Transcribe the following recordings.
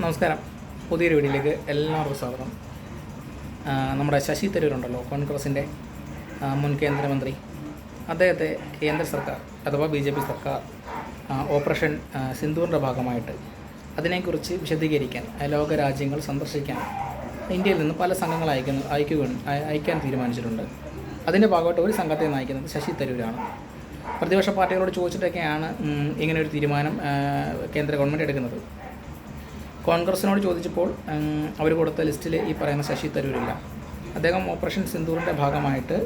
നമസ്കാരം. പുതിയൊരു വീഡിയോയിലേക്ക് എല്ലാവർക്കും സ്വാഗതം. നമ്മുടെ ശശി തരൂരുണ്ടല്ലോ, കോൺഗ്രസിൻ്റെ മുൻ കേന്ദ്രമന്ത്രി, അദ്ദേഹത്തെ കേന്ദ്ര സർക്കാർ അഥവാ BJP സർക്കാർ ഓപ്പറേഷൻ സിന്ദൂറിൻ്റെ ഭാഗമായിട്ട് അതിനെക്കുറിച്ച് വിശദീകരിക്കാൻ ലോകരാജ്യങ്ങൾ സന്ദർശിക്കാൻ ഇന്ത്യയിൽ നിന്ന് പല സംഘങ്ങൾ അയക്കാൻ തീരുമാനിച്ചിട്ടുണ്ട്. അതിൻ്റെ ഭാഗമായിട്ട് ഒരു സംഘത്തെ നയിക്കുന്നത് ശശി തരൂരാണ്. പ്രതിപക്ഷ പാർട്ടികളോട് ചോദിച്ചിട്ടൊക്കെയാണ് ഇങ്ങനെയൊരു തീരുമാനം കേന്ദ്ര ഗവൺമെൻറ് എടുക്കുന്നത്. കോൺഗ്രസിനോട് ചോദിച്ചപ്പോൾ അവർ കൊടുത്ത ലിസ്റ്റിൽ ഈ പറയുന്ന ശശി തരൂരില്ല. അദ്ദേഹം ഓപ്പറേഷൻ സിന്ദൂറിൻ്റെ ഭാഗമായിട്ട്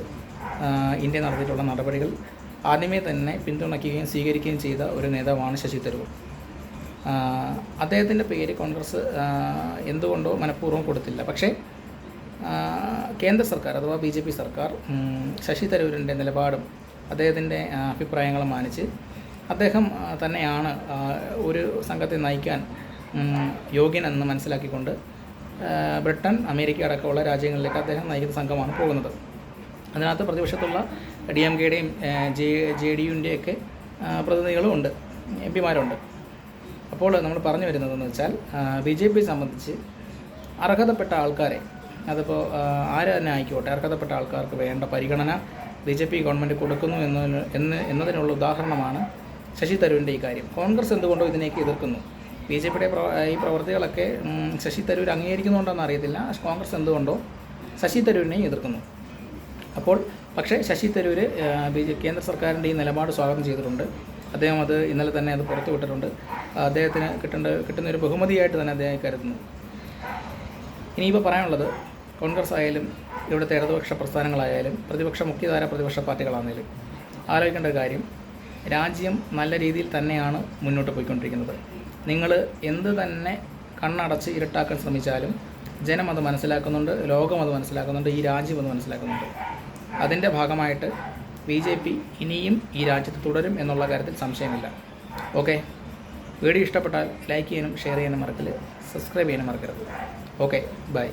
ഇന്ത്യ നടത്തിയിട്ടുള്ള നടപടികൾ ആദ്യമേ തന്നെ പിന്തുണയ്ക്കുകയും സ്വീകരിക്കുകയും ചെയ്ത ഒരു നേതാവാണ് ശശി തരൂർ. അദ്ദേഹത്തിൻ്റെ പേര് കോൺഗ്രസ് എന്തുകൊണ്ടോ മനഃപൂർവ്വം കൊടുത്തില്ല. പക്ഷേ കേന്ദ്ര സർക്കാർ അഥവാ BJP സർക്കാർ ശശി തരൂരിൻ്റെ നിലപാടും അദ്ദേഹത്തിൻ്റെ അഭിപ്രായങ്ങളും മാനിച്ച് അദ്ദേഹം തന്നെയാണ് ഒരു സംഘത്തെ നയിക്കാൻ യോഗ്യനെന്ന് മനസ്സിലാക്കിക്കൊണ്ട് ബ്രിട്ടൻ, അമേരിക്ക അടക്കമുള്ള രാജ്യങ്ങളിലേക്ക് അദ്ദേഹം നയിക്കുന്ന സംഘമാണ് പോകുന്നത്. അതിനകത്ത് പ്രതിപക്ഷത്തുള്ള DMKയുടെയും JDUവിൻ്റെയൊക്കെ പ്രതിനിധികളും ഉണ്ട്, MP മാരുണ്ട്. അപ്പോൾ നമ്മൾ പറഞ്ഞു വരുന്നതെന്ന് വെച്ചാൽ BJP സംബന്ധിച്ച് അർഹതപ്പെട്ട ആൾക്കാരെ, അതിപ്പോൾ ആര് തന്നെ ആയിക്കോട്ടെ, അർഹതപ്പെട്ട ആൾക്കാർക്ക് വേണ്ട പരിഗണന BJP ഗവൺമെൻറ് കൊടുക്കുന്നു എന്നതിനുള്ള ഉദാഹരണമാണ് ശശി തരൂരിൻ്റെ ഈ കാര്യം. കോൺഗ്രസ് എന്തുകൊണ്ടോ ഇതിനേക്ക് എതിർക്കുന്നു. BJPയുടെ ഈ പ്രവർത്തികളൊക്കെ ശശി തരൂർ അംഗീകരിക്കുന്നുണ്ടോയെന്ന് അറിയത്തില്ല. കോൺഗ്രസ് എന്തുകൊണ്ടോ ശശി തരൂരിനെയും എതിർക്കുന്നു. പക്ഷേ ശശി തരൂർ കേന്ദ്ര സർക്കാരിൻ്റെ ഈ നിലപാട് സ്വാഗതം ചെയ്തിട്ടുണ്ട്. അദ്ദേഹം അത് ഇന്നലെ തന്നെ അത് പുറത്തുവിട്ടിട്ടുണ്ട്. അദ്ദേഹത്തിന് കിട്ടുന്ന ഒരു ബഹുമതിയായിട്ട് തന്നെ അദ്ദേഹം കരുതുന്നു. ഇനിയിപ്പോൾ പറയാനുള്ളത്, കോൺഗ്രസ് ആയാലും ഇവിടുത്തെ ഇടതുപക്ഷ പ്രസ്ഥാനങ്ങളായാലും മുഖ്യധാര പ്രതിപക്ഷ പാർട്ടികളാണെങ്കിലും ആലോചിക്കേണ്ട കാര്യം, രാജ്യം നല്ല രീതിയിൽ തന്നെയാണ് മുന്നോട്ട് പോയിക്കൊണ്ടിരിക്കുന്നത്. നിങ്ങൾ എന്ത് തന്നെ കണ്ണടച്ച് ഇരുട്ടാക്കാൻ ശ്രമിച്ചാലും ജനം അത് മനസ്സിലാക്കുന്നുണ്ട്, ലോകം അത് മനസ്സിലാക്കുന്നുണ്ട്, ഈ രാജ്യം അത് മനസ്സിലാക്കുന്നുണ്ട്. അതിൻ്റെ ഭാഗമായിട്ട് BJP ഇനിയും ഈ രാജ്യത്ത് തുടരും എന്നുള്ള കാര്യത്തിൽ സംശയമില്ല. ഓക്കെ, വീഡിയോ ഇഷ്ടപ്പെട്ടാൽ ലൈക്ക് ചെയ്യാനും ഷെയർ ചെയ്യാനും മറക്കരുത്, സബ്സ്ക്രൈബ് ചെയ്യാനും മറക്കരുത്. Okay, by.